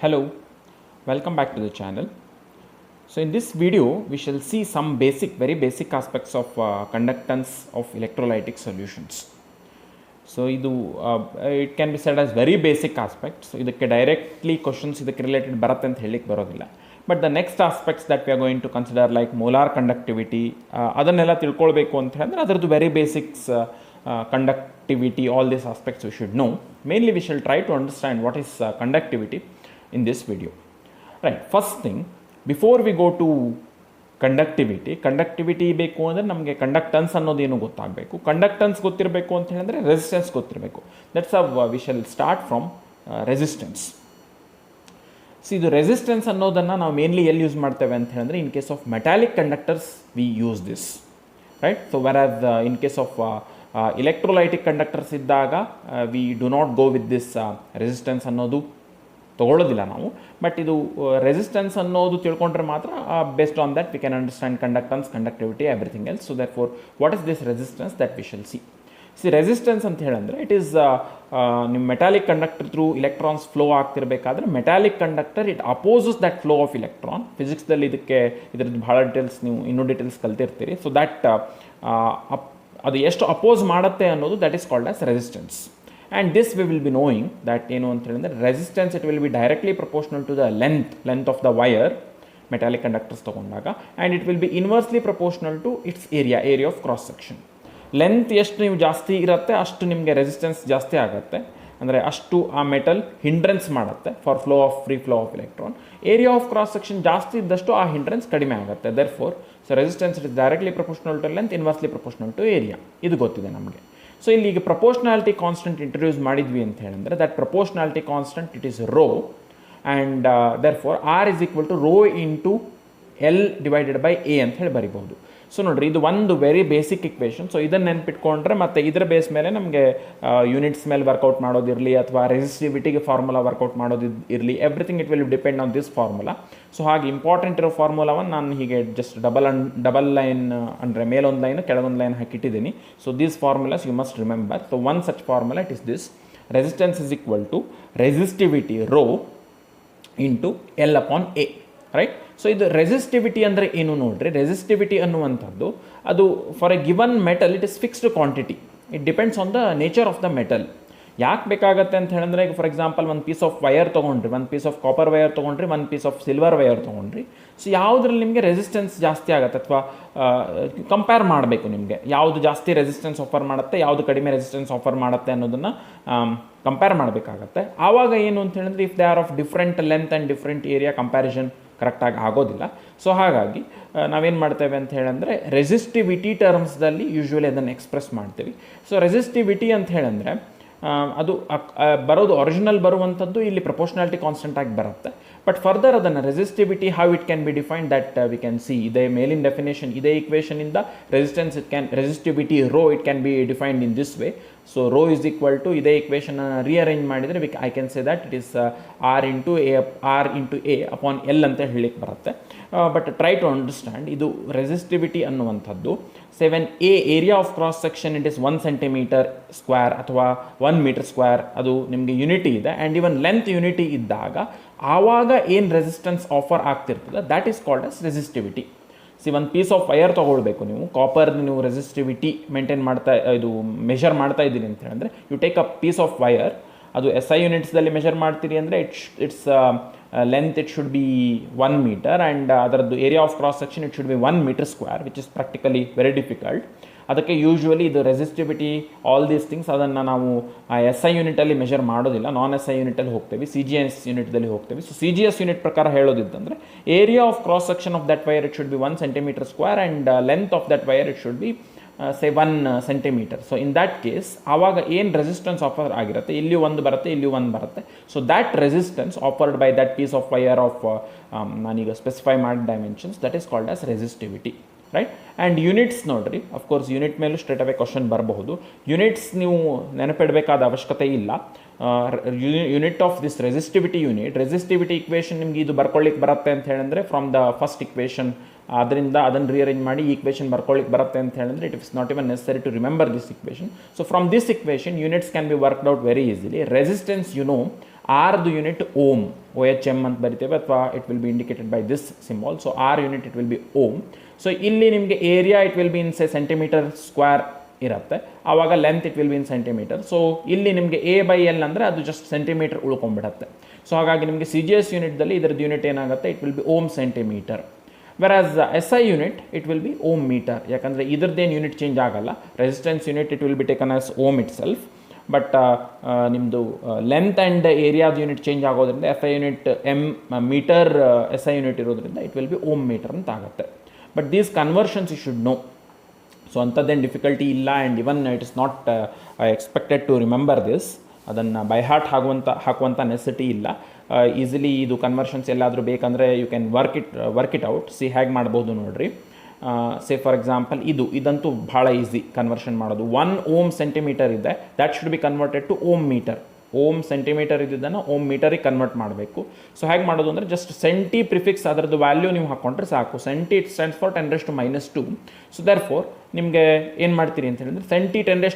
Hello, welcome back to the channel. So in this video we shall see some very basic aspects of conductance of electrolytic solutions. So it can be said as very basic aspects. So ಇದಕ್ಕೆ directly questions ಇದಕ್ಕೆ related ಬರುತ್ತೆ ಅಂತ ಹೇಳಲಿಕ್ಕೆ ಬರೋದಿಲ್ಲ. But the next aspects that we are going to consider like molar conductivity ಅದನ್ನೆಲ್ಲ ತಿಳ್ಕೊಳ್ಬೇಕು ಅಂತ ಹೇಳಿದ್ರೆ ಅದರದ್ದು very basics conductivity, all these aspects we should know. Mainly we shall try to understand what is conductivity in this video. Right, first thing, before we go to conductivity ಬೇಕು ಅಂದರೆ ನಮಗೆ conductance ಅನ್ನೋದೇನು ಗೊತ್ತಾಗಬೇಕು. Conductance ಗೊತ್ತಿರಬೇಕು ಅಂತ ಹೇಳಿದ್ರೆ resistance ಗೊತ್ತಿರಬೇಕು. That's we shall start from resistance. ಇದು resistance ಅನ್ನೋದನ್ನು ನಾವು ಮೇನ್ಲಿ ಎಲ್ಲಿ ಯೂಸ್ ಮಾಡ್ತೇವೆ ಅಂತ ಹೇಳಿದ್ರೆ in case of metallic conductors we use this, right. So whereas in case of electrolytic conductors ಇದ್ದಾಗ we do not go with this resistance ಅನ್ನೋದು ತೊಗೊಳ್ಳೋದಿಲ್ಲ ನಾವು. ಬಟ್ ಇದು ರೆಸಿಸ್ಟೆನ್ಸ್ ಅನ್ನೋದು ತಿಳ್ಕೊಂಡ್ರೆ ಮಾತ್ರ based on that we can understand conductance, conductivity, everything else. So that for what is this resistance that we shall see. Resistance ಅಂತ ಹೇಳಿದ್ರೆ it is ನಿಮ್ಮ metallic conductor through electrons flow ಆಗ್ತಿರಬೇಕಾದ್ರೆ metallic conductor it opposes that flow of electron. ಫಿಸಿಕ್ಸ್ದಲ್ಲಿ ಇದ್ರದ್ದು ಭಾಳ details ನೀವು ಇನ್ನೂ details ಕಲ್ತಿರ್ತೀರಿ. So that ಅದು ಎಷ್ಟು ಅಪೋಸ್ ಮಾಡುತ್ತೆ ಅನ್ನೋದು that is called as resistance. And this we will be knowing that ಏನು ಅಂತ ಹೇಳಿದ್ರೆ resistance it will be directly proportional to the length of the wire, metallic conductors ತಗೊಂಡಾಗ, and it will be inversely proportional to its area of cross section. Length ಎಷ್ಟು ನೀವು ಜಾಸ್ತಿ ಇರುತ್ತೆ ಅಷ್ಟು ನಿಮಗೆ ರೆಸಿಸ್ಟೆನ್ಸ್ ಜಾಸ್ತಿ ಆಗುತ್ತೆ, ಅಂದರೆ ಅಷ್ಟು ಆ ಮೆಟಲ್ ಹಿಂಡ್ರೆನ್ಸ್ ಮಾಡುತ್ತೆ for free flow of electron. Area of cross section ಜಾಸ್ತಿ ಇದ್ದಷ್ಟು ಆ ಹಿಂಡ್ರೆನ್ಸ್ ಕಡಿಮೆ ಆಗುತ್ತೆ. Therefore so resistance it is directly proportional to length, inversely proportional to area. ಇದು ಗೊತ್ತಿದೆ ನಮಗೆ. ಸೊ ಇಲ್ಲಿ ಈಗ ಪ್ರಪೋರ್ಷನಾಲಿಟಿ ಕಾನ್ಸ್ಟೆಂಟ್ ಇಂಟ್ರೊಡ್ಯೂಸ್ ಮಾಡಿದ್ವಿ ಅಂತ ಹೇಳಿದ್ರೆ that proportionality constant it is rho, and therefore R is equal to rho into L divided by A ಅಂತ ಹೇಳಿ ಬರಿಬಹುದು. ಸೊ ನೋಡಿರಿ, ಇದು ಒಂದು ವೆರಿ ಬೇಸಿಕ್ ಇಕ್ವೇಷನ್. ಸೊ ಇದನ್ನು ನೆನ್ಪಿಟ್ಕೊಂಡ್ರೆ ಮತ್ತು ಇದರ ಬೇಸ್ ಮೇಲೆ ನಮಗೆ ಯೂನಿಟ್ಸ್ ಮೇಲೆ ವರ್ಕೌಟ್ ಮಾಡೋದಿರಲಿ ಅಥವಾ ರೆಸಿಸ್ಟಿವಿಟಿಗೆ ಫಾರ್ಮುಲಾ ವರ್ಕೌಟ್ ಮಾಡೋದು ಇರಲಿ, everything it will depend on this formula. So ಹಾಗೆ ಇಂಪಾರ್ಟೆಂಟ್ ಇರೋ ಫಾರ್ಮುಲಾವನ್ನು ನಾನು ಹೀಗೆ ಜಸ್ಟ್ ಡಬಲ್ ಲೈನ್ ಅಂದರೆ ಮೇಲೊಂದು ಲೈನ್ ಕೆಳಗೊಂದು ಲೈನ್ ಹಾಕಿಟ್ಟಿದ್ದೀನಿ. So these formulas you must remember. So one such formula it is this: resistance is equal to resistivity rho into L upon A, right. So ಇದು resistivity ಅಂದರೆ ಏನು ನೋಡ್ರಿ, resistivity ಅನ್ನುವಂಥದ್ದು ಅದು for a given metal it is fixed quantity. It depends on the nature of the metal. ಯಾಕೆ ಬೇಕಾಗತ್ತೆ ಅಂತ ಹೇಳಿದ್ರೆ, ಈಗ ಫಾರ್ ಎಕ್ಸಾಂಪಲ್ ಒಂದು ಪೀಸ್ ಆಫ್ ವೈರ್ ತೊಗೊಂಡ್ರಿ, ಒಂದು ಪೀಸ್ ಆಫ್ ಕಾಪರ್ ವೈರ್ ತೊಗೊಂಡ್ರಿ, ಒಂದು ಪೀಸ್ ಆಫ್ ಸಿಲ್ವರ್ ವೈರ್ ತೊಗೊಂಡ್ರಿ. ಸೊ ಯಾವುದ್ರಲ್ಲಿ ನಿಮಗೆ ರೆಸಿಸ್ಟೆನ್ಸ್ ಜಾಸ್ತಿ ಆಗುತ್ತೆ ಅಥವಾ ಕಂಪೇರ್ ಮಾಡಬೇಕು ನಿಮಗೆ ಯಾವುದು ಜಾಸ್ತಿ ರೆಸಿಸ್ಟೆನ್ಸ್ ಆಫರ್ ಮಾಡುತ್ತೆ, ಯಾವುದು ಕಡಿಮೆ ರೆಸಿಸ್ಟೆನ್ಸ್ ಆಫರ್ ಮಾಡುತ್ತೆ ಅನ್ನೋದನ್ನು ಕಂಪೇರ್ ಮಾಡಬೇಕಾಗತ್ತೆ. ಆವಾಗ ಏನು ಅಂತ ಹೇಳಿದ್ರೆ if they are of different length and different area comparison ಕರೆಕ್ಟಾಗಿ ಆಗೋದಿಲ್ಲ. ಸೊ ಹಾಗಾಗಿ ನಾವೇನು ಮಾಡ್ತೇವೆ ಅಂತ ಹೇಳಿದ್ರೆ ರೆಸಿಸ್ಟಿವಿಟಿ ಟರ್ಮ್ಸ್ದಲ್ಲಿ ಯೂಶ್ವಲಿ ಅದನ್ನು ಎಕ್ಸ್ಪ್ರೆಸ್ ಮಾಡ್ತೀವಿ. ಸೊ ರೆಸಿಸ್ಟಿವಿಟಿ ಅಂತ ಹೇಳಿದ್ರೆ ಅದು ಬರೋದು ಒರಿಜಿನಲ್ ಬರುವಂಥದ್ದು ಇಲ್ಲಿ ಪ್ರಪೋರ್ಷನಾಲಿಟಿ ಕಾನ್ಸ್ಟೆಂಟ್ ಆಗಿ ಬರುತ್ತೆ. ಬಟ್ ಫರ್ದರ್ ಅದನ್ನು resistivity how it can be defined that we can see. ಇದೇ ಮೇಲಿನ ಡೆಫಿನೇಷನ್, ಇದೇ ಇಕ್ವೇಷನಿಂದ resistivity rho it can be defined in this way. So rho is equal to ಇದೇ ಇಕ್ವೇಷನ್ ರಿಅರೇಂಜ್ ಮಾಡಿದರೆ I can say that it is R into A upon L ಅಂತ ಹೇಳಲಿಕ್ಕೆ ಬರುತ್ತೆ. But try to understand, ಇದು resistivity ಅನ್ನುವಂಥದ್ದು 7a area of cross section it is 1 centimetre square ಅಥವಾ 1 metre square, ಅದು ನಿಮಗೆ ಯೂನಿಟಿ ಇದೆ. ಆ್ಯಂಡ್ ಇವನ್ ಲೆಂತ್ ಯೂನಿಟಿ ಇದ್ದಾಗ ಆವಾಗ ಏನು ರೆಸಿಸ್ಟೆನ್ಸ್ ಆಫರ್ ಆಗ್ತಿರ್ತದೆ that is called as resistivity. ಒಂದು ಪೀಸ್ ಆಫ್ ವೈರ್ ತೊಗೊಳ್ಬೇಕು ನೀವು, ಕಾಪರ್ ನೀವು ರೆಸಿಸ್ಟಿವಿಟಿ ಮೆಷರ್ ಮಾಡ್ತಾ ಇದ್ದೀರಿ ಅಂತ ಹೇಳಿದ್ರೆ you take a piece of wire, ಅದು SI ಯೂನಿಟ್ಸ್ದಲ್ಲಿ ಮೆಷರ್ ಮಾಡ್ತೀರಿ ಅಂದರೆ it's length it should be 1 metre and ಅದರದ್ದು area of cross section it should be 1 metre square, which is practically very difficult. ಅದಕ್ಕೆ ಯೂಶ್ವಲಿ ಇದು ರೆಸಿಸ್ಟಿವಿಟಿ ಆಲ್ ದೀಸ್ ಥಿಂಗ್ಸ್ ಅದನ್ನು ನಾವು SI ಯೂನಿಟಲ್ಲಿ measure ಮಾಡೋದಿಲ್ಲ, ನಾನ್ SI ಯೂನಿಟಲ್ಲಿ ಹೋಗ್ತೇವೆ, CGS ಯೂನಿಟ್ದಲ್ಲಿ ಹೋಗ್ತೇವೆ. ಸೊ CGS ಯೂನಿಟ್ ಪ್ರಕಾರ ಹೇಳೋದಿದ್ದಂದರೆ area of cross section of that wire it should be 1 centimetre square and length of that wire it should be say 1 centimetre. So in that case ಆವಾಗ ಏನು resistance offer ಆಗಿರುತ್ತೆ, ಇಲ್ಲಿ ಒಂದು ಬರುತ್ತೆ, ಇಲ್ಲಿ ಒಂದು ಬರುತ್ತೆ. So that resistance offered by that piece of wire of ನಾನೀಗ ಸ್ಪೆಸಿಫೈ ಮಾಡಿದ dimensions that is called as resistivity, right. And units ನೋಡ್ರಿ, ಅಫ್ಕೋರ್ಸ್ ಯೂನಿಟ್ ಮೇಲೂ ಸ್ಟ್ರೇಟ್ ಅವೇ ಕ್ವಶನ್ ಬರಬಹುದು. ಯೂನಿಟ್ಸ್ ನೀವು ನೆನಪಿಡಬೇಕಾದ ಅವಶ್ಯಕತೆ ಇಲ್ಲ. Unit of this resistivity unit, resistivity equation ನಿಮ್ಗೆ ಇದು ಬರ್ಕೊಳ್ಳಿಕ್ಕೆ ಬರುತ್ತೆ ಅಂತ ಹೇಳಿದ್ರೆ ಫ್ರಮ್ ದ ಫಸ್ಟ್ ಇಕ್ವೇಷನ್ ಅದರಿಂದ ಅದನ್ನು ರಿಅರೇಂಜ್ ಮಾಡಿ ಈ ಇಕ್ವೇಷನ್ ಬರ್ಕೊಳ್ಳಿಕ್ಕೆ ಬರುತ್ತೆ ಅಂತ ಹೇಳಿದ್ರೆ it is not even necessary to remember this equation. So from this equation units can be worked out very easily. Resistance you know ಆರ್ದು unit ohm, O H M ಅಂತ ಬರಿತೇವೆ, ಅಥವಾ it will be indicated by this symbol. So R unit it will be ohm. So ಇಲ್ಲಿ ನಿಮಗೆ area it will be in centimetre square ಇರುತ್ತೆ, ಆವಾಗ length it will be in centimetre. So ಇಲ್ಲಿ ನಿಮಗೆ A by L ಅಂದರೆ ಅದು just centimetre ಉಳ್ಕೊಂಡ್ಬಿಡುತ್ತೆ. So ಹಾಗಾಗಿ ನಿಮಗೆ ಸಿ ಜಿ ಎಸ್ ಯೂನಿಟ್ದಲ್ಲಿ ಇದರದ್ದು ಯೂನಿಟ್ ಏನಾಗುತ್ತೆ, it will be ohm centimetre. Whereas S I unit it will be ohm metre, ಯಾಕಂದರೆ ಇದರದ್ದೇನು ಯೂನಿಟ್ ಚೇಂಜ್ ಆಗಲ್ಲ. Resistance unit it will be taken as ohm itself, but ನಿಮ್ಮದು length and ಏರಿಯಾದ unit change ಆಗೋದ್ರಿಂದ S I unit ohm metre, S I unit ಇರೋದ್ರಿಂದ it will be ohm metre ಅಂತ ಆಗುತ್ತೆ. But these conversions you should know. So ಅಂಥದ್ದೇನು difficulty ಇಲ್ಲ, and even it is not expected to remember this. ಅದನ್ನು by heart ಹಾಕುವಂಥ necessity ಇಲ್ಲ. Easily ಇದು conversions ಎಲ್ಲಾದರೂ ಬೇಕಂದರೆ you can work it out. See ಹೇಗೆ ಮಾಡ್ಬೋದು ನೋಡಿರಿ. ಸೇ ಫಾರ್ ಎಕ್ಸಾಂಪಲ್ ಇದಂತೂ ಭಾಳ ಈಸಿ ಕನ್ವರ್ಷನ್ ಮಾಡೋದು. 1 ಓಮ್ ಸೆಂಟಿಮೀಟರ್ ಇದೆ, that should be converted to ohm metre. Ohm centimetre ಇದ್ದಿದ್ದನ್ನು ಓಮ್ ಮೀಟರಿಗೆ ಕನ್ವರ್ಟ್ ಮಾಡಬೇಕು. ಸೊ ಹೇಗೆ ಮಾಡೋದು ಅಂದರೆ ಜಸ್ಟ್ ಸೆಂಟಿ ಪ್ರಿಫಿಕ್ಸ್ ಅದರದ್ದು ವ್ಯಾಲ್ಯೂ ನೀವು ಹಾಕ್ಕೊಂಡ್ರೆ ಸಾಕು. Centi it stands for 10⁻². So therefore ನಿಮಗೆ ಏನು ಮಾಡ್ತೀರಿ ಅಂತ ಹೇಳಿದ್ರೆ ಸೆಂಟಿ 10⁻²,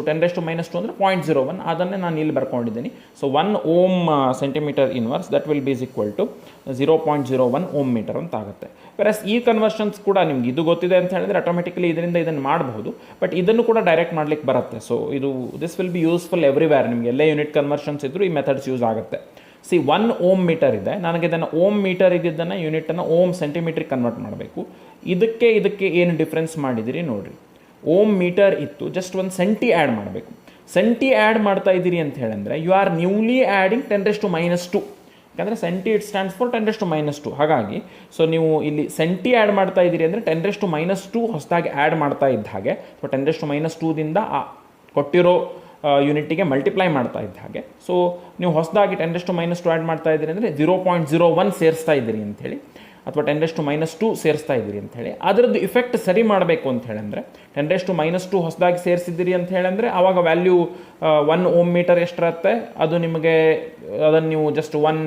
10⁻² ಅಂದರೆ 0.01, ಅದನ್ನೇ ನಾನು ಇಲ್ಲಿ ಬರ್ಕೊಂಡಿದ್ದೀನಿ. So 1 ohm centimetre inverse that will be equal to 0.01 ohm metre ಅಂತ ಆಗುತ್ತೆ. ವೆರಸ್ ಈ ಕನ್ವರ್ಷನ್ಸ್ ಕೂಡ ನಿಮ್ಗೆ ಇದು ಗೊತ್ತಿದೆ ಅಂತ ಹೇಳಿದ್ರೆ ಆಟೋಮೆಟಿಕಲಿ ಇದನ್ನು ಮಾಡಬಹುದು, ಬಟ್ ಇದನ್ನು ಕೂಡ ಡೈರೆಕ್ಟ್ ಮಾಡ್ಲಿಕ್ಕೆ ಬರುತ್ತೆ. So this will be useful everywhere. ನಿಮಗೆ ಎಲ್ಲೇ ಯೂನಿಟ್ ಕನ್ವರ್ಷನ್ಸ್ ಇದ್ದರೂ ಈ ಮೆಥಡ್ಸ್ ಯೂಸ್ ಆಗುತ್ತೆ. ಸಿ 1 ಓಮ್ ಮೀಟರ್ ಇದೆ, ನನಗೆ ಇದನ್ನು ಓಮ್ ಮೀಟರ್ ಇದ್ದಿದ್ದನ್ನು ಯೂನಿಟನ್ನು ಓಮ್ ಸೆಂಟಿಮೀಟ್ರಿಗೆ ಕನ್ವರ್ಟ್ ಮಾಡಬೇಕು. ಇದಕ್ಕೆ ಏನು ಡಿಫ್ರೆನ್ಸ್ ಮಾಡಿದಿರಿ ನೋಡಿರಿ. ಓಮ್ ಮೀಟರ್ ಇತ್ತು, ಜಸ್ಟ್ ಒಂದು ಸೆಂಟಿ ಆ್ಯಡ್ ಮಾಡಬೇಕು. ಸೆಂಟಿ ಆ್ಯಡ್ ಮಾಡ್ತಾ ಇದ್ದೀರಿ ಅಂತ ಹೇಳಿದ್ರೆ ಯು ಆರ್ ನ್ಯೂಲಿ ಆ್ಯಡಿಂಗ್ 10⁻², ಯಾಕಂದರೆ ಸೆಂಟಿ ಇಟ್ ಸ್ಟ್ಯಾಂಡ್ಸ್ ಫಾರ್ 10⁻². ಹಾಗಾಗಿ ಸೊ ನೀವು ಇಲ್ಲಿ ಸೆಂಟಿ ಆ್ಯಡ್ ಮಾಡ್ತಾ ಇದ್ದೀರಿ ಅಂದರೆ 10⁻² ಹೊಸದಾಗಿ ಆ್ಯಡ್ ಮಾಡ್ತಾ ಇದ್ದ ಹಾಗೆ. ಸೊ 10⁻²ದಿಂದ ಕೊಟ್ಟಿರೋ ಯೂನಿಟ್ಟಿಗೆ ಮಲ್ಟಿಪ್ಲೈ ಮಾಡ್ತಾ ಇದ್ದ ಹಾಗೆ. ಸೊ ನೀವು ಹೊಸದಾಗಿ 10⁻² ಆ್ಯಡ್ ಮಾಡ್ತಾ ಇದ್ದೀರಿ ಅಂದರೆ 0.01 ಸೇರಿಸ್ತಾ ಇದ್ದೀರಿ ಅಂಥೇಳಿ, ಅಥವಾ 10⁻² ಸೇರಿಸ್ತಾ ಇದ್ದೀರಿ ಅಂಥೇಳಿ. ಅದರದ್ದು ಇಫೆಕ್ಟ್ ಸರಿ ಮಾಡಬೇಕು ಅಂತ ಹೇಳಿದ್ರೆ 10⁻² ಹೊಸದಾಗಿ ಸೇರಿಸಿದ್ದೀರಿ ಅಂತ ಹೇಳಿದ್ರೆ ಆವಾಗ ವ್ಯಾಲ್ಯೂ 1 ಓಮ್ ಮೀಟರ್ ಎಷ್ಟಿರುತ್ತೆ ಅದು ನಿಮಗೆ, ಅದನ್ನು ನೀವು just 1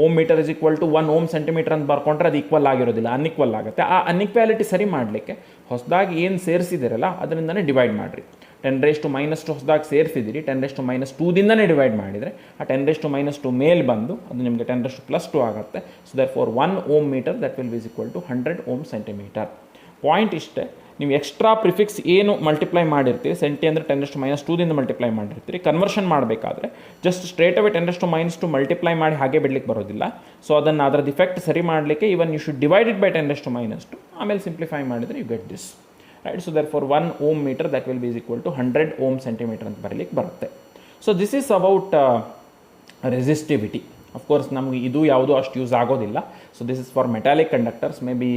ohm metre is equal to 1 ohm centimetre ಅಂತ ಬರ್ಕೊಂಡ್ರೆ ಅದು ಈಕ್ವಲ್ ಆಗಿರೋದಿಲ್ಲ, ಅನ್ಇಕ್ವಲ್ ಆಗುತ್ತೆ. ಆ ಅನ್ಇಕ್ವಾಲಿಟಿ ಸರಿ ಮಾಡಲಿಕ್ಕೆ ಹೊಸದಾಗಿ ಏನು ಸೇರಿಸಿದಿರಲ್ಲ ಅದರಿಂದನೇ ಡಿವೈಡ್ ಮಾಡಿರಿ. 10⁻² ಹೊಸದಾಗಿ ಸೇರಿಸಿದಿರಿ, 10⁻²ದಿಂದನೇ ಡಿವೈಡ್ ಮಾಡಿದರೆ ಆ 10⁻² ಮೇಲೆ ಬಂದು ಅದು ನಿಮಗೆ 10⁻+2 ಆಗುತ್ತೆ. So therefore 1 ohm metre that will be equal to 100 ohm centimetre. Point ಇಷ್ಟೇ, ನೀವು ಎಕ್ಸ್ಟ್ರಾ ಪ್ರಿಫಿಕ್ಸ್ ಏನು ಮಲ್ಟಿಪ್ಲೈ ಮಾಡಿರ್ತೀರಿ, ಸೆಂಟಿ ಅಂದರೆ 10⁻²ದಿಂದ ಮಲ್ಟಿಪ್ಲೈ ಮಾಡಿರ್ತೀರಿ, ಕನ್ವರ್ಷನ್ ಮಾಡಬೇಕಾದ್ರೆ ಜಸ್ಟ್ ಸ್ಟ್ರೇಟ್ ಅವೇ 10⁻² ಮಲ್ಟಿಪ್ಲೈ ಮಾಡಿ ಹಾಗೆ ಬಿಡ್ಲಿಕ್ಕೆ ಬರೋದಿಲ್ಲ. ಸೊ ಅದನ್ನು ಅದರದ್ದು ಇಫೆಕ್ಟ್ ಸರಿ ಮಾಡಲಿಕ್ಕೆ even you should divide it by 10⁻², ಆಮೇಲೆ ಸಿಂಪ್ಲಿಫೈ ಮಾಡಿದರೆ you get this, right. So therefore 1 ohm metre that will be equal to 100 ohm centimetre ಅಂತ ಬರಲಿಕ್ಕೆ ಬರುತ್ತೆ. So this is about resistivity. Of course ನಮಗೆ ಇದು ಯಾವುದೂ ಅಷ್ಟು ಯೂಸ್ ಆಗೋದಿಲ್ಲ. So this is for metallic conductors. Maybe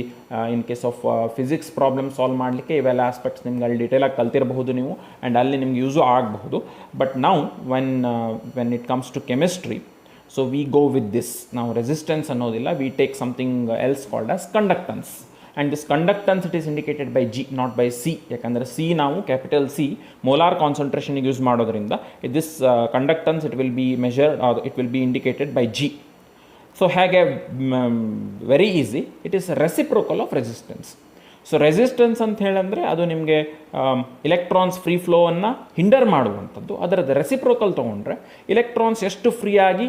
in case of physics problem solve ಮಾಡಲಿಕ್ಕೆ ಇವೆಲ್ಲ ಆಸ್ಪೆಕ್ಟ್ಸ್ ನಿಮ್ಗೆ ಅಲ್ಲಿ ಡೀಟೇಲಾಗಿ ಕಲ್ತಿರಬಹುದು ನೀವು, ಆ್ಯಂಡ್ ಅಲ್ಲಿ ನಿಮ್ಗೆ ಯೂಸು ಆಗಬಹುದು. But now when it comes to chemistry, so we go with this. ನಾವು ರೆಸಿಸ್ಟೆನ್ಸ್ ಅನ್ನೋದಿಲ್ಲ, we take something else called as conductance. And this conductance it is indicated by G, not by C. ಯಾಕಂದರೆ C ನಾವು capital C molar ಕಾನ್ಸಂಟ್ರೇಷನ್ಗೆ use ಮಾಡೋದ್ರಿಂದ this conductance it will be measured, it will be indicated by G. So ಹೇಗೆ, very easy, it is reciprocal of resistance. So resistance ಅಂತ ಹೇಳಂದರೆ ಅದು ನಿಮಗೆ electrons free ಫ್ಲೋವನ್ನು hinder ಮಾಡುವಂಥದ್ದು. ಅದರದ್ದು ರೆಸಿಪ್ರೋಕಲ್ ತೊಗೊಂಡ್ರೆ ಇಲೆಕ್ಟ್ರಾನ್ಸ್ ಎಷ್ಟು ಫ್ರೀಯಾಗಿ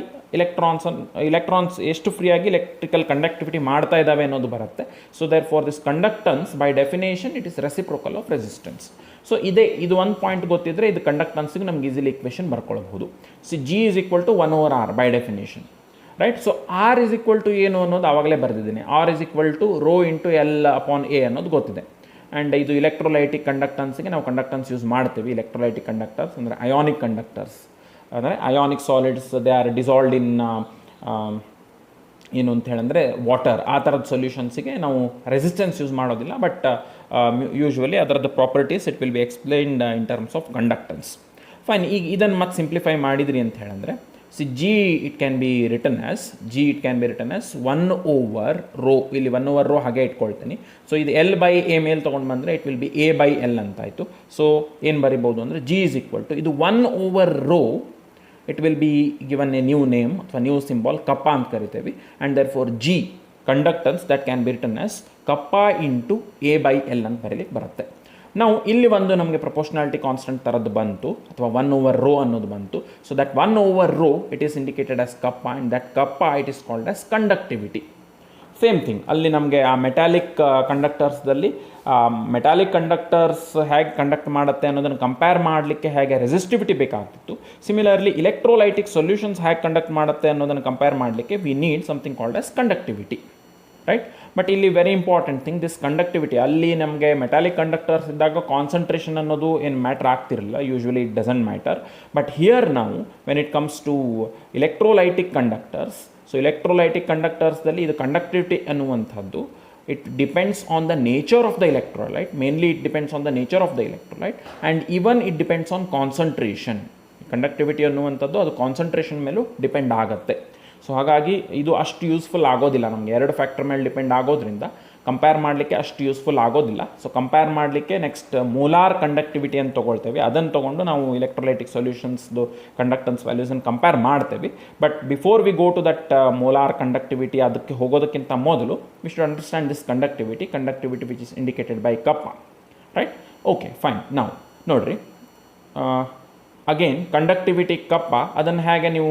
ಎಲೆಕ್ಟ್ರಿಕಲ್ ಕಂಡಕ್ಟಿವಿಟಿ ಮಾಡ್ತಾ ಇದ್ದಾವೆ ಅನ್ನೋದು ಬರುತ್ತೆ. So therefore this conductance by definition it is reciprocal of resistance. So ಇದು ಒಂದು ಪಾಯಿಂಟ್ ಗೊತ್ತಿದ್ದರೆ ಇದು ಕಂಡಕ್ಟನ್ಸ್ಗೆ ನಮ್ಗೆ ಈಸಿಲಿ ಇಕ್ವೇಷನ್ ಬರ್ಕೊಳ್ಬಹುದು. So G is equal to 1/R by definition, right. So R is equal to ಏನು ಅನ್ನೋದು ಆವಾಗಲೇ ಬರೆದಿದ್ದೀನಿ. R is equal to ρ into L/A ಅನ್ನೋದು ಗೊತ್ತಿದೆ. ಆ್ಯಂಡ್ ಇದು ಇಲೆಕ್ಟ್ರೋಲೈಟಿಕ್ ಕಂಡಕ್ಟನ್ಸ್ಗೆ ನಾವು ಕಂಡಕ್ಟನ್ಸ್ ಯೂಸ್ ಮಾಡ್ತೀವಿ. ಇಲೆಕ್ಟ್ರೋಲೈಟಿಕ್ ಕಂಡಕ್ಟರ್ಸ್ ಅಂದರೆ ಅಯಾನಿಕ್ ಕಂಡಕ್ಟರ್ಸ್, ಅಂದರೆ ionic solids they are dissolved in ಏನು ಅಂತ ಹೇಳಿದ್ರೆ ವಾಟರ್. ಆ ಥರದ ಸೊಲ್ಯೂಷನ್ಸಿಗೆ ನಾವು ರೆಸಿಸ್ಟೆನ್ಸ್ ಯೂಸ್ ಮಾಡೋದಿಲ್ಲ, ಬಟ್ ಯೂಶ್ವಲಿ ಅದರದ್ದು properties it will B explained in terms of conductance. Fine. ಈಗ ಇದನ್ನು ಮತ್ತೆ ಸಿಂಪ್ಲಿಫೈ ಮಾಡಿದ್ರಿ ಅಂತ ಹೇಳಿದ್ರೆ G it can be written as 1/ρ. ಇಲ್ಲಿ 1/ρ ಹಾಗೆ ಇಟ್ಕೊಳ್ತೀನಿ. ಸೊ ಇದು L/A ಮೇಲೆ ತೊಗೊಂಡು ಬಂದರೆ ಇಟ್ ವಿಲ್ ಬಿ A/L ಅಂತಾಯಿತು. ಸೊ ಏನು ಬರಿಬೋದು ಅಂದರೆ G ಈಸ್ ಈಕ್ವಲ್ ಟು ಇದು 1/ρ, it will be given a new name ಅಥವಾ ನ್ಯೂ ಸಿಂಬಾಲ್, ಕಪ್ಪ ಅಂತ ಕರಿತೇವೆ. And therefore G conductance that can be written as kappa into A/L ಅಂತ ಬರೀಲಿಕ್ಕೆ ಬರುತ್ತೆ. ನಾವು ಇಲ್ಲಿ ಒಂದು ನಮಗೆ ಪ್ರಪೋರ್ಷನಾಲಿಟಿ ಕಾನ್ಸ್ಟೆಂಟ್ ಥರದ್ದು ಬಂತು, ಅಥವಾ 1/ρ ಅನ್ನೋದು ಬಂತು. So that 1/ρ it is indicated as kappa, and that kappa it is called as conductivity. Same thing ಅಲ್ಲಿ ನಮಗೆ ಆ ಮೆಟಾಲಿಕ್ ಕಂಡಕ್ಟರ್ಸ್ದಲ್ಲಿ ಮೆಟಾಲಿಕ್ ಕಂಡಕ್ಟರ್ಸ್ ಹೇಗೆ ಕಂಡಕ್ಟ್ ಮಾಡುತ್ತೆ ಅನ್ನೋದನ್ನು ಕಂಪೇರ್ ಮಾಡಲಿಕ್ಕೆ ಹೇಗೆ ರೆಸಿಸ್ಟಿವಿಟಿ ಬೇಕಾಗ್ತಿತ್ತು, ಸಿಮಿಲರ್ಲಿ ಇಲೆಕ್ಟ್ರೋಲೈಟಿಕ್ ಸೊಲ್ಯೂಷನ್ಸ್ ಹೇಗೆ ಕಂಡಕ್ಟ್ ಮಾಡುತ್ತೆ ಅನ್ನೋದನ್ನು ಕಂಪೇರ್ ಮಾಡಲಿಕ್ಕೆ we need something called as conductivity, right. But ಇಲ್ಲಿ very important thing this conductivity. ಅಲ್ಲಿ ನಮಗೆ ಮೆಟಾಲಿಕ್ ಕಂಡಕ್ಟರ್ಸ್ ಇದ್ದಾಗ ಕಾನ್ಸಂಟ್ರೇಷನ್ ಅನ್ನೋದು ಏನು ಮ್ಯಾಟ್ರ್ ಆಗ್ತಿರಲಿಲ್ಲ, usually it doesn't matter. But here ನಾವು when it comes to electrolytic conductors, so electrolytic ಕಂಡಕ್ಟರ್ಸ್ದಲ್ಲಿ ಇದು ಕಂಡಕ್ಟಿವಿಟಿ ಅನ್ನುವಂಥದ್ದು it depends on the nature of the electrolyte, mainly it depends on the nature of the electrolyte, and even it depends on concentration. Conductivity ಅನ್ನುವಂಥದ್ದು ಅದು concentration ಮೇಲೂ depend ಆಗುತ್ತೆ. So ಹಾಗಾಗಿ ಇದು ಅಷ್ಟು ಯೂಸ್ಫುಲ್ ಆಗೋದಿಲ್ಲ ನಮಗೆ, 2 ಫ್ಯಾಕ್ಟರ್ ಮೇಲೆ ಡಿಪೆಂಡ್ ಆಗೋದ್ರಿಂದ ಕಂಪೇರ್ ಮಾಡಲಿಕ್ಕೆ ಅಷ್ಟು ಯೂಸ್ಫುಲ್ ಆಗೋದಿಲ್ಲ. ಸೊ ಕಂಪೇರ್ ಮಾಡಲಿಕ್ಕೆ ನೆಕ್ಸ್ಟ್ ಮೋಲಾರ್ ಕಂಡಕ್ಟಿವಿಟಿ ಅಂತ ತೊಗೊಳ್ತೇವೆ, ಅದನ್ನು ತೊಗೊಂಡು ನಾವು ಇಲೆಕ್ಟ್ರೋಲೈಟಿಕ್ ಸೊಲ್ಯೂಷನ್ಸ್ದು ಕಂಡಕ್ಟನ್ಸ್ ವ್ಯಾಲ್ಯೂಸನ್ನು ಕಂಪೇರ್ ಮಾಡ್ತೇವೆ. But before we go to that molar conductivity, ಅದಕ್ಕೆ ಹೋಗೋದಕ್ಕಿಂತ ಮೊದಲು we should understand this conductivity which is indicated by kappa, right. Okay fine. ನಾವು ನೋಡಿರಿ ಅಗೇನ್ ಕಂಡಕ್ಟಿವಿಟಿ ಕಪ್ಪ, ಅದನ್ನು ಹೇಗೆ ನೀವು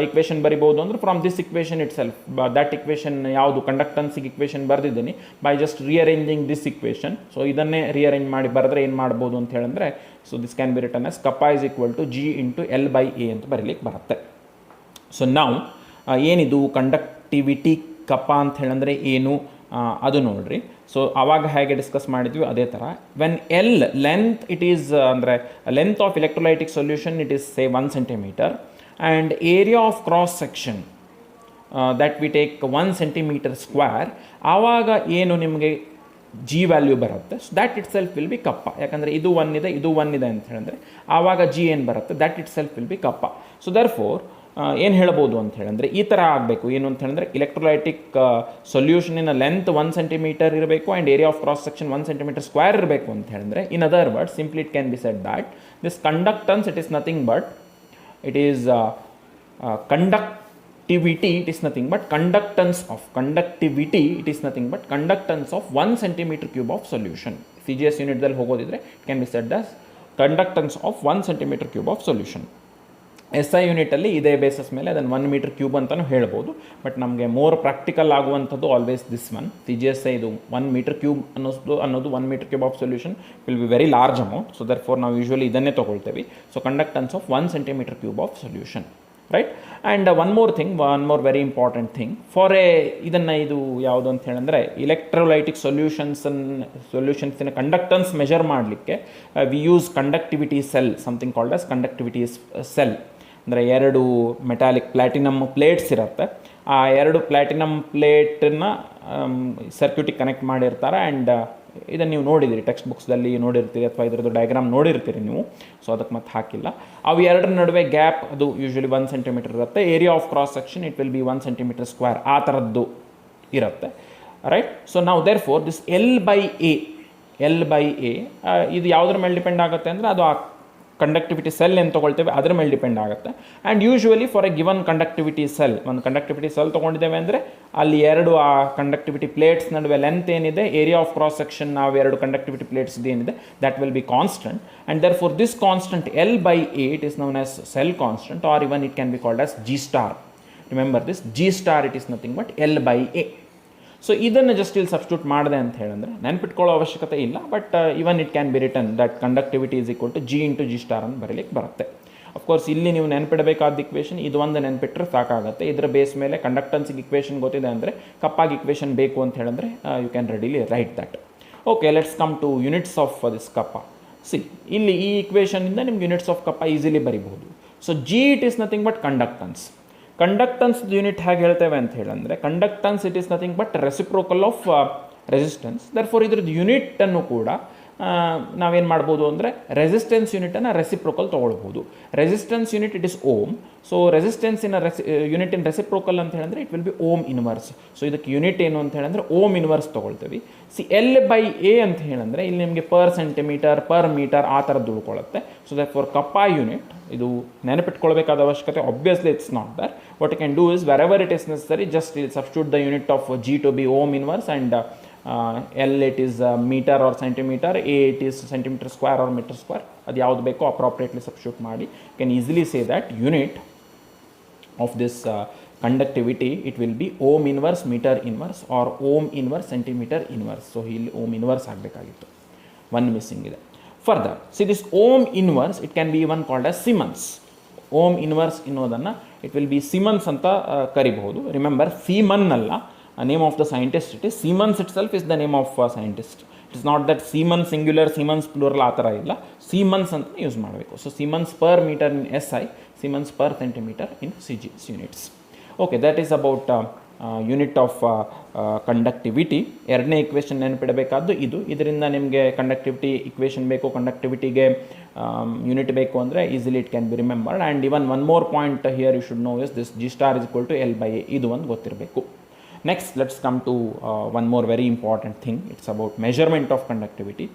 ಇಕ್ವೇಷನ್ ಬರಿಬೋದು ಅಂದರೆ from this equation itself, that equation ಯಾವುದು ಕಂಡಕ್ಟನ್ಸಿಗೆ ಇಕ್ವೇಷನ್ ಬರೆದಿದ್ದೀನಿ by just rearranging this equation. So ಇದನ್ನೇ ರಿಅರೇಂಜ್ ಮಾಡಿ ಬರೆದ್ರೆ ಏನು ಮಾಡ್ಬೋದು ಅಂತ ಹೇಳಿದ್ರೆ, so this can be written as kappa is equal to G × L/A ಅಂತ ಬರೀಲಿಕ್ಕೆ ಬರುತ್ತೆ. ಸೊ ನಾವು ಏನಿದು ಕಂಡಕ್ಟಿವಿಟಿ ಕಪ್ಪ ಅಂತ ಹೇಳಿದ್ರೆ ಏನು ಅದು ನೋಡ್ರಿ. ಸೊ ಆವಾಗ ಹೇಗೆ ಡಿಸ್ಕಸ್ ಮಾಡಿದ್ವಿ ಅದೇ ಥರ, when L length it is ಅಂದರೆ length of electrolytic solution it is say 1 centimetre, and area of cross section that we take 1 centimetre square, ಆವಾಗ ಏನು ನಿಮಗೆ G ವ್ಯಾಲ್ಯೂ ಬರುತ್ತೆ. So that itself will be kappa. ಯಾಕಂದರೆ ಇದು 1 ಇದೆ, ಇದು 1 ಇದೆ ಅಂತ ಹೇಳಿದ್ರೆ ಆವಾಗ G ಏನು ಬರುತ್ತೆ, that itself will be ಕಪ್ಪ. ಸೊ ದರ್ಫೋರ್ ಏನು ಹೇಳ್ಬೋದು ಅಂತ ಹೇಳಿದ್ರೆ ಈ ಥರ ಆಗಬೇಕು. ಏನು ಅಂತ ಹೇಳಿದ್ರೆ ಇಲೆಕ್ಟ್ರೋಲೈಟಿಕ್ ಸೊಲ್ಯೂಷನಿನ ಲೆಂತ್ 1 ಸೆಂಟಿಮೀಟರ್ ಇರಬೇಕು, and area of cross section 1 centimetre square ಇರಬೇಕು ಅಂತ ಹೇಳಿದ್ರೆ, in other word simply it can B shed that this conductance it is nothing but it is conductivity, it is nothing but conductance of conductivity, it is nothing but conductance of 1 centimeter cube of solution. CGS unit ದಲ್ಲಿ ಹೋಗೋದಿದ್ರೆ it can be said as conductance of 1 centimeter cube of solution. SI ಯೂನಿಟಲ್ಲಿ ಇದೇ basis ಮೇಲೆ ಅದನ್ನು 1 metre cube ಅಂತಲೂ ಹೇಳ್ಬೋದು. But ನಮಗೆ more practical ಆಗುವಂಥದ್ದು always this one. CGSI ಇದು 1 metre cube ಅನ್ನೋದು 1 metre cube of solution will be very large amount. So therefore ನಾವು ಯೂಶ್ವಲಿ ಇದನ್ನೇ ತೊಗೊಳ್ತೇವೆ. So conductance of 1 centimetre cube of solution, right. And one more very important thing for ಇದನ್ನು ಇದು ಯಾವುದು ಅಂತ ಹೇಳಿದ್ರೆ ಇಲೆಕ್ಟ್ರೋಲೈಟಿಕ್ ಸೊಲ್ಯೂಷನ್ಸಿನ ಕಂಡಕ್ಟನ್ಸ್ ಮೆಷರ್ ಮಾಡಲಿಕ್ಕೆ we use conductivity cell, something called as conductivity cell. ಅಂದರೆ 2 ಮೆಟಾಲಿಕ್ ಪ್ಲ್ಯಾಟಿನಮ್ ಪ್ಲೇಟ್ಸ್ ಇರುತ್ತೆ. ಆ 2 ಪ್ಲ್ಯಾಟಿನಮ್ ಪ್ಲೇಟನ್ನು ಸರ್ಕ್ಯೂಟಿಗೆ ಕನೆಕ್ಟ್ ಮಾಡಿರ್ತಾರೆ. ಆ್ಯಂಡ್ ಇದನ್ನು ನೀವು ನೋಡಿದಿರಿ, ಟೆಕ್ಸ್ಟ್ ಬುಕ್ಸ್ದಲ್ಲಿ ನೋಡಿರ್ತೀರಿ ಅಥವಾ ಇದರದ್ದು ಡಯಾಗ್ರಾಮ್ ನೋಡಿರ್ತೀರಿ ನೀವು. ಸೊ ಅದಕ್ಕೆ ಮತ್ತೆ ಹಾಕಿಲ್ಲ. ಅವು 2 ನಡುವೆ ಗ್ಯಾಪ್ ಅದು ಯೂಶ್ವಲಿ 1 ಸೆಂಟಿಮೀಟರ್ ಇರುತ್ತೆ. Area of cross section it will B 1 centimetre square, ಆ ಥರದ್ದು ಇರುತ್ತೆ, ರೈಟ್. ಸೊ ನಾವು ದೇರ್ ಫೋರ್ ದಿಸ್ L/A ಇದು ಯಾವುದ್ರ ಮೇಲೆ ಡಿಪೆಂಡ್ ಆಗುತ್ತೆ ಅಂದರೆ ಅದು ಆ ಕಂಡಕ್ಟಿವಿಟಿ ಸೆಲ್ ಏನು ತೊಗೊಳ್ತೇವೆ ಅದ್ರ ಮೇಲೆ ಡಿಪೆಂಡ್ ಆಗುತ್ತೆ. And usually for a given conductivity cell, ಒಂದು ಕಂಡಕ್ಟಿವಿಟಿ ಸೆಲ್ ತೊಗೊಂಡಿದ್ದೇವೆ ಅಂದರೆ ಅಲ್ಲಿ 2 ಆ ಕಂಡಕ್ಟಿವಿಟಿ ಪ್ಲೇಟ್ಸ್ ನಡುವೆ ಲೆಂತ್ ಏನಿದೆ, ಏರಿಯಾ ಆಫ್ ಕ್ರಾಸ್ ಸೆಕ್ಷನ್ ನಾವು 2 ಕಂಡಕ್ಟಿವಿಟಿ ಪ್ಲೇಟ್ಸ್ ಏನಿದೆ that will be constant. And therefore this constant L/A it is known as cell constant, or even it can be called as G star. Remember this G star it is nothing but L/A. So ಇದನ್ನು just ಇಲ್ಲಿ substitute ಮಾಡಿದೆ ಅಂತ ಹೇಳಿದ್ರೆ ನೆನ್ಪಿಟ್ಕೊಳ್ಳೋ ಅವಶ್ಯಕತೆ ಇಲ್ಲ. But even it can be written that conductivity is equal to G × G star ಅಂತ ಬರೀಲಿಕ್ಕೆ ಬರುತ್ತೆ. ಅಫ್ಕೋರ್ಸ್ ಇಲ್ಲಿ ನೀವು ನೆನ್ಪಿಡಬೇಕಾದ ಇಕ್ವೇಷನ್ ಇದು ಒಂದು ನೆನ್ಪಿಟ್ರೆ ಸಾಕಾಗುತ್ತೆ. ಇದರ ಬೇಸ್ ಮೇಲೆ ಕಂಡಕ್ಟನ್ಸಿಗೆ ಇಕ್ವೇಷನ್ ಗೊತ್ತಿದೆ ಅಂದರೆ ಕಪ್ಪಾಗಿ ಇಕ್ವೇಷನ್ ಬೇಕು ಅಂತ ಹೇಳಿದ್ರೆ you can readily write that. Okay, let's come to units of this kappa. ಇಲ್ಲಿ ಈ ಇಕ್ವೇಷನಿಂದ ನಿಮ್ಗೆ ಯೂನಿಟ್ಸ್ ಆಫ್ ಕಪ್ಪ ಈಸಿಲಿ ಬರಿಬಹುದು. So G it is nothing but conductance. Conductance unit ಹೇಗೆ ಹೇಳ್ತೇವೆ ಅಂತ ಹೇಳಿದ್ರೆ conductance it is nothing but reciprocal of resistance. Therefore ಇದ್ರದ್ದು ಯೂನಿಟನ್ನು ಕೂಡ ನಾವೇನು ಮಾಡ್ಬೋದು ಅಂದರೆ ರೆಸಿಸ್ಟೆನ್ಸ್ ಯೂನಿಟನ್ನು ರೆಸಿಪ್ರೋಕಲ್ ತೊಗೊಳ್ಬೋದು. Resistance unit it is ohm. So ರೆಸಿಸ್ಟೆನ್ಸಿನ ಯೂನಿಟ್ ಇನ್ ರೆಸಿಪ್ರೋಕಲ್ ಅಂತ ಹೇಳಿದ್ರೆ it will be ohm inverse. So ಇದಕ್ಕೆ ಯೂನಿಟ್ ಏನು ಅಂತ ಹೇಳಿದ್ರೆ ಓಮ್ ಇನ್ವರ್ಸ್ ತೊಗೊಳ್ತೀವಿ. L/A ಅಂತ ಹೇಳಿದ್ರೆ ಇಲ್ಲಿ ನಿಮಗೆ ಪರ್ ಸೆಂಟಿಮೀಟರ್ ಪರ್ ಮೀಟರ್ ಆ ಥರದ್ದು ಉಳ್ಕೊಳ್ಳುತ್ತೆ. So that for kappa unit ಇದು ನೆನಪಿಟ್ಕೊಳ್ಬೇಕಾದ ಅವಶ್ಯಕತೆ obviously it's not there. What you can do is wherever it is necessary just substitute the unit of G to be ohm inverse and L it is meter or centimeter, A it is centimeter square or meter square. ಅದು ಯಾವುದು ಬೇಕೋ ಅಪ್ರಾಪ್ರಿಯೇಟ್ಲಿ substitute ಮಾಡಿ can easily say that unit of this conductivity, it will be ohm inverse meter inverse or ohm inverse centimeter inverse. So ಇಲ್ಲಿ ohm inverse ಆಗಬೇಕಾಗಿತ್ತು, one missing ಇದೆ. Further, see this ohm inverse, it can be even called as Siemens. ohm inverse ಇನ್ನೋದನ್ನು it will be Siemens ಅಂತ ಕರಿಬಹುದು. Remember, Feynman ಅಲ್ಲ name of the scientist, it is Siemens itself is the name of scientist. It is not that Siemens singular, Siemens plural ಆ ಥರ ಇಲ್ಲ, Siemens ಅಂತ use ಮಾಡಬೇಕು. So Siemens per meter in SI, Siemens per centimeter in CG units. Okay, that is about unit of conductivity. ಎರಡನೇ equation ನೆನಪಿಡಬೇಕಾದ್ದು ಇದು. ಇದರಿಂದ ನಿಮಗೆ conductivity equation ಬೇಕು, ಕಂಡಕ್ಟಿವಿಟಿಗೆ ಯೂನಿಟ್ ಬೇಕು ಅಂದರೆ easily it can be remembered. And even one more point here you should know is this G star is equal to L/A. ಇದು ಒಂದು ಗೊತ್ತಿರಬೇಕು. Next let's come to one more very important thing. It's about measurement of conductivity.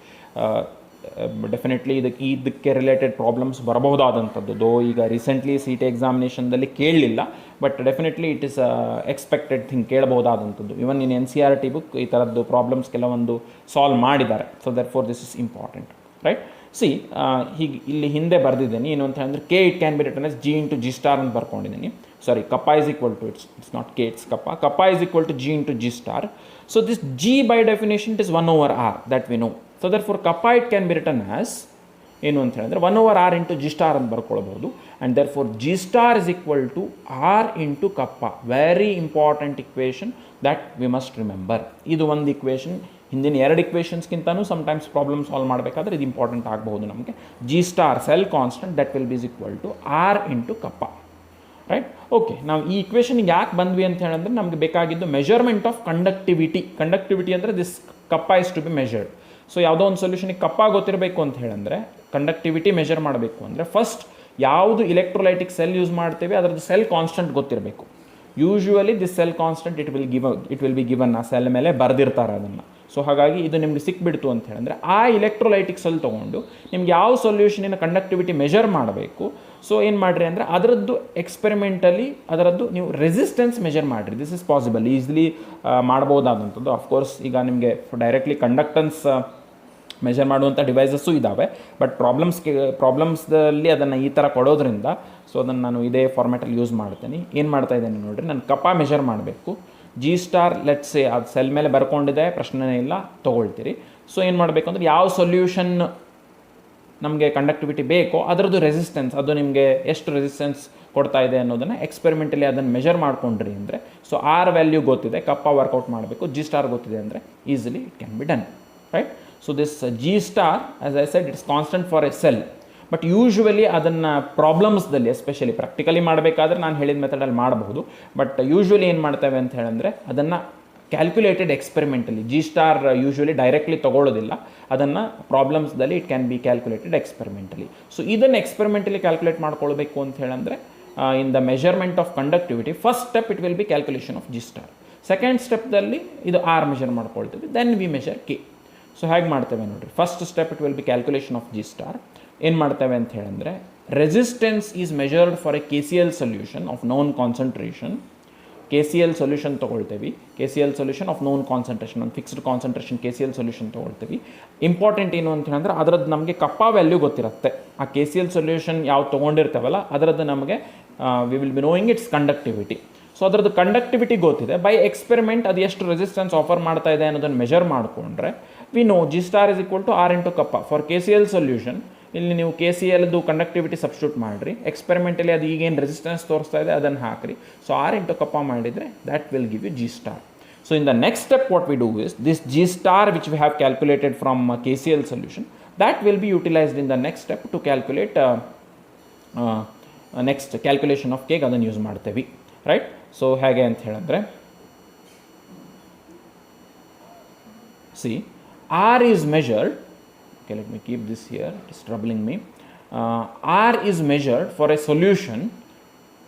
Definitely ಇದಕ್ಕೆ related problems ಬರಬಹುದಾದಂಥದ್ದು. Though ಈಗ recently CT ಎಕ್ಸಾಮಿನೇಷನ್ದಲ್ಲಿ ಕೇಳಲಿಲ್ಲ, but definitely it is expected thing, ಕೇಳಬಹುದಾದಂಥದ್ದು. Even in NCERT book ಈ ಥರದ್ದು ಪ್ರಾಬ್ಲಮ್ಸ್ ಕೆಲವೊಂದು solve ಮಾಡಿದ್ದಾರೆ. So therefore this is important, right? See ಹೀಗೆ ಇಲ್ಲಿ ಹಿಂದೆ ಬರೆದಿದ್ದೀನಿ ಏನು ಅಂತ ಹೇಳಿದ್ರೆ K it can be written as G into G star ಅಂತ ಬರ್ಕೊಂಡಿದ್ದೀನಿ. Sorry, kappa is equal to, it's not K, it's kappa. Kappa is equal to G into G star. So this G by definition it is 1 over R, that we know. So therefore kappa it can be written as ಏನು ಅಂತ ಹೇಳಿದ್ರೆ 1 over R into G star ಅಂತ ಬರ್ಕೊಳ್ಬೋದು. And therefore G star is equal to R into kappa. Very important equation that we must remember. ಇದು ಒಂದು equation. ಹಿಂದಿನ ಎರಡು ಇಕ್ವೇಷನ್ಸ್ಗಿಂತನೂ sometimes problem solve ಮಾಡಬೇಕಾದ್ರೆ ಇದು ಇಂಪಾರ್ಟೆಂಟ್ ಆಗಬಹುದು ನಮಗೆ. G star ಸೆಲ್ ಕಾನ್ಸ್ಟೆಂಟ್ that will be is equal to R into kappa. Right? Okay, ನಾವು ಈ ಇಕ್ವೇಷನ್ಗೆ ಯಾಕೆ ಬಂದ್ವಿ ಅಂತ ಹೇಳಿದ್ರೆ ನಮಗೆ ಬೇಕಾಗಿದ್ದು ಮೆಷರ್ಮೆಂಟ್ ಆಫ್ ಕಂಡಕ್ಟಿವಿಟಿ. ಕಂಡಕ್ಟಿವಿಟಿ ಅಂದರೆ this kappa is to be measured. So ಯಾವುದೋ ಒಂದು ಸೊಲ್ಯೂಷನಿಗೆ ಕಪ್ಪ ಗೊತ್ತಿರಬೇಕು ಅಂತ ಹೇಳಿದ್ರೆ, ಕಂಡಕ್ಟಿವಿಟಿ ಮೆಷರ್ ಮಾಡಬೇಕು ಅಂದರೆ ಫಸ್ಟ್ ಯಾವುದು ಇಲೆಕ್ಟ್ರೋಲೈಟಿಕ್ ಸೆಲ್ ಯೂಸ್ ಮಾಡ್ತೇವೆ ಅದರದ್ದು ಸೆಲ್ ಕಾನ್ಸ್ಟೆಂಟ್ ಗೊತ್ತಿರಬೇಕು. Usually this cell constant it will be given, ಆ ಸೆಲ್ ಮೇಲೆ ಬರೆದಿರ್ತಾರೆ ಅದನ್ನು. ಸೊ ಹಾಗಾಗಿ ಇದು ನಿಮಗೆ ಸಿಕ್ಬಿಡ್ತು ಅಂತ ಹೇಳಿದ್ರೆ ಆ ಇಲೆಕ್ಟ್ರೋಲೈಟಿಕ್ ಸೆಲ್ ತೊಗೊಂಡು ನಿಮ್ಗೆ ಯಾವ ಸೊಲ್ಯೂಷನಿನ ಕಂಡಕ್ಟಿವಿಟಿ ಮೆಷರ್ ಮಾಡಬೇಕು, ಸೊ ಏನು ಮಾಡಿರಿ ಅಂದರೆ ಅದರದ್ದು ಎಕ್ಸ್ಪೆರಿಮೆಂಟಲಿ ಅದರದ್ದು ನೀವು ರೆಸಿಸ್ಟೆನ್ಸ್ ಮೆಷರ್ ಮಾಡಿರಿ. ದಿಸ್ ಇಸ್ ಪಾಸಿಬಲ್, ಈಸಿಲಿ ಮಾಡ್ಬೋದಾದಂಥದ್ದು. ಅಫ್ಕೋರ್ಸ್ ಈಗ ನಿಮಗೆ ಡೈರೆಕ್ಟ್ಲಿ ಕಂಡಕ್ಟನ್ಸ್ ಮೆಷರ್ ಮಾಡುವಂಥ ಡಿವೈಸಸ್ಸು ಇದ್ದಾವೆ, ಬಟ್ ಪ್ರಾಬ್ಲಮ್ಸ್ದಲ್ಲಿ ಅದನ್ನು ಈ ಥರ ಕೊಡೋದ್ರಿಂದ ಸೊ ಅದನ್ನು ನಾನು ಇದೇ ಫಾರ್ಮ್ಯಾಟಲ್ಲಿ ಯೂಸ್ ಮಾಡ್ತೀನಿ. ಏನು ಮಾಡ್ತಾ ಇದ್ದೇನೆ ನೋಡಿರಿ, ನಾನು ಕಪ್ಪ ಮೆಷರ್ ಮಾಡಬೇಕು. G star ಲೆಟ್ಸ್ ಸೇ ಅದು ಸೆಲ್ ಮೇಲೆ ಬರ್ಕೊಂಡಿದೆ, ಪ್ರಶ್ನೆನೇ ಇಲ್ಲ, ತೊಗೊಳ್ತೀರಿ. ಸೊ ಏನು ಮಾಡಬೇಕು ಅಂದರೆ ಯಾವ ಸೊಲ್ಯೂಷನ್ ನಮಗೆ ಕಂಡಕ್ಟಿವಿಟಿ ಬೇಕೋ ಅದರದ್ದು ರೆಸಿಸ್ಟೆನ್ಸ್, ಅದು ನಿಮಗೆ ಎಷ್ಟು ರೆಸಿಸ್ಟೆನ್ಸ್ ಕೊಡ್ತಾ ಇದೆ ಅನ್ನೋದನ್ನು ಎಕ್ಸ್ಪೆರಿಮೆಂಟಲಿ ಅದನ್ನು ಮೆಷರ್ ಮಾಡ್ಕೊಂಡ್ರಿ ಅಂದರೆ, ಸೊ R ವ್ಯಾಲ್ಯೂ ಗೊತ್ತಿದೆ, ಕಪ್ಪ ವರ್ಕೌಟ್ ಮಾಡಬೇಕು, G star ಗೊತ್ತಿದೆ ಅಂದರೆ easily it can be done, right? So this G star as I said it's constant for A cell. But usually ಅದನ್ನು ಪ್ರಾಬ್ಲಮ್ಸ್ದಲ್ಲಿ ಎಸ್ಪೆಷಲಿ ಪ್ರಾಕ್ಟಿಕಲಿ ಮಾಡಬೇಕಾದ್ರೆ ನಾನು ಹೇಳಿದ ಮೆಥಡಲ್ಲಿ ಮಾಡಬಹುದು. ಬಟ್ ಯೂಶ್ವಲಿ ಏನು ಮಾಡ್ತೇವೆ ಅಂತ ಹೇಳಿದ್ರೆ ಅದನ್ನು calculated experimentally. G star usually directly ತೊಗೊಳ್ಳೋದಿಲ್ಲ, ಅದನ್ನು ಪ್ರಾಬ್ಲಮ್ಸ್ದಲ್ಲಿ it can be calculated experimentally. So ಇದನ್ನು ಎಕ್ಸ್ಪೆರಿಮೆಂಟಲಿ ಕ್ಯಾಲ್ಕುಲೇಟ್ ಮಾಡ್ಕೊಳ್ಬೇಕು ಅಂತ ಹೇಳಂದರೆ in the measurement of conductivity first step it will be calculation of G star. Second ಸ್ಟೆಪ್ದಲ್ಲಿ ಇದು R ಮೆಷರ್ ಮಾಡ್ಕೊಳ್ತೀವಿ, then we measure K. So ಹೇಗೆ ಮಾಡ್ತೇವೆ ನೋಡಿರಿ, first step it will be calculation of G star. ಏನು ಮಾಡ್ತೇವೆ ಅಂತ ಹೇಳಿದ್ರೆ resistance is measured for A KCl solution of known concentration. KCl solution ತೊಗೊಳ್ತೀವಿ, KCl solution of known concentration, ಒಂದು fixed concentration KCl solution ತೊಗೊಳ್ತೀವಿ. ಇಂಪಾರ್ಟೆಂಟ್ ಏನು ಅಂತ ಹೇಳಿದ್ರೆ ಅದರದ್ದು ನಮಗೆ ಕಪ್ಪ ವ್ಯಾಲ್ಯೂ ಗೊತ್ತಿರುತ್ತೆ. ಆ KCl ಸೊಲ್ಯೂಷನ್ ಯಾವ್ದು ತೊಗೊಂಡಿರ್ತೇವಲ್ಲ ಅದರದ್ದು ನಮಗೆ we will be knowing it's conductivity. So ಅದರದ್ದು ಕಂಡಕ್ಟಿವಿಟಿ ಗೊತ್ತಿದೆ, ಬೈ ಎಕ್ಸ್ಪೆರಿಮೆಂಟ್ ಅದು ಎಷ್ಟು ರೆಸಿಸ್ಟೆನ್ಸ್ ಆಫರ್ ಮಾಡ್ತಾ ಇದೆ ಅನ್ನೋದನ್ನು ಮೆಷರ್ ಮಾಡಿಕೊಂಡ್ರೆ we know G star is equal to R into ಕಪ್ಪ. ಫಾರ್ KCl ಸೊಲ್ಯೂಷನ್ ಇಲ್ಲಿ ನೀವು KClದು ಕಂಡಕ್ಟಿವಿಟಿ ಸಬ್ಸ್ಟಿಟ್ಯೂಟ್ ಮಾಡಿರಿ, ಎಕ್ಸ್ಪೆರಿಮೆಂಟಲಿ ಅದು ಈಗೇನು ರೆಸಿಸ್ಟೆನ್ಸ್ ತೋರಿಸ್ತಾ ಇದೆ ಅದನ್ನು ಹಾಕಿರಿ. ಸೊ R into ಕಪ್ಪ ಮಾಡಿದರೆ that will give you G star. So in the next step what we do is this G star which we have calculated from KCl solution, that will be utilized in the next step to calculate next calculation of K ಅದನ್ನು use ಮಾಡ್ತೇವೆ, right? So ಹೇಗೆ ಅಂತ ಹೇಳಿದ್ರೆ C R is measured, okay, let me keep this here, it is troubling me. R is measured for a solution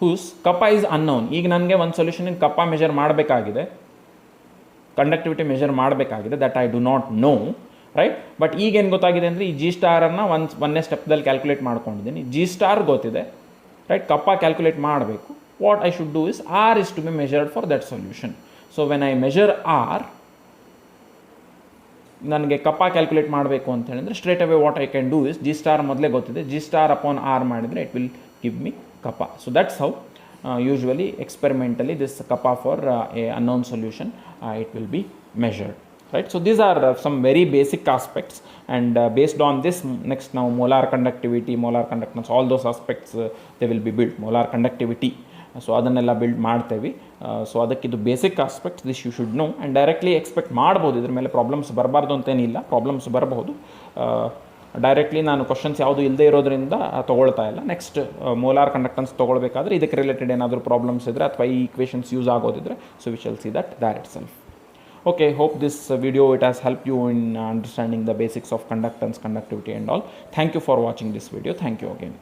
whose kappa is unknown. ಈಗ ನನಗೆ ಒಂದು solution kappa measure ಮಾಡಬೇಕಾಗಿದೆ, conductivity measure ಮಾಡಬೇಕಾಗಿದೆ, that I do not know, right? But ಈಗೇನು ಗೊತ್ತಾಗಿದೆ ಅಂದರೆ ಈ G star ಅನ್ನು ಒಂದನೇ ಸ್ಟೆಪ್ದಲ್ಲಿ ಕ್ಯಾಲ್ಕುಲೇಟ್ ಮಾಡ್ಕೊಂಡಿದ್ದೀನಿ. G star ಗೊತ್ತಿದೆ, ರೈಟ್? ಕಪ್ಪ ಕ್ಯಾಲ್ಕುಲೇಟ್ ಮಾಡಬೇಕು. What I should do is R is to be measured for that solution. So when I measure R, ನನಗೆ ಕಪ್ಪ ಕ್ಯಾಲ್ಕುಲೇಟ್ ಮಾಡಬೇಕು ಅಂತ ಹೇಳಿದ್ರೆ straight away what I can do is G star ಮೊದಲೇ ಗೊತ್ತಿದೆ, G star upon R ಮಾಡಿದರೆ it will give me ಕಪ್ಪ. So that's how usually experimentally this kappa for a unknown solution it will be measured, right? So these are some very basic aspects, and based on this next now molar conductivity, molar conductance, all those aspects they will be built. Molar conductivity, so ಅದನ್ನೆಲ್ಲ build ಮಾಡ್ತೇವೆ. So ಅದಕ್ಕಿದು basic aspects this you should know, and directly expect ಮಾಡ್ಬೋದು. ಇದ್ರ ಮೇಲೆ problems ಬರಬಾರ್ದು ಅಂತೇನಿಲ್ಲ, problems ಬರಬಹುದು. Directly ನಾನು ಕ್ವಶನ್ಸ್ ಯಾವುದು ಇಲ್ಲದೆ ಇರೋದ್ರಿಂದ ತೊಗೊಳ್ತಾ ಇಲ್ಲ. ನೆಕ್ಸ್ಟ್ ಮೋಲಾರ್ ಕಂಡಕ್ಟನ್ಸ್ ತೊಗೊಳ್ಬೇಕಾದ್ರೆ ಇದಕ್ಕೆ ರಿಲೇಟೆಡ್ ಏನಾದರೂ ಪ್ರಾಬ್ಲಮ್ಸ್ ಇದ್ದರೆ ಅಥವಾ ಈ ಈಕ್ವೇಷನ್ಸ್ ಯೂಸ್ ಆಗೋದಿದ್ರೆ, so we shall see that that itself. Okay, hope this video it has helped you in understanding the basics of conductance, conductivity and all. Thank you for watching this video. Thank you again.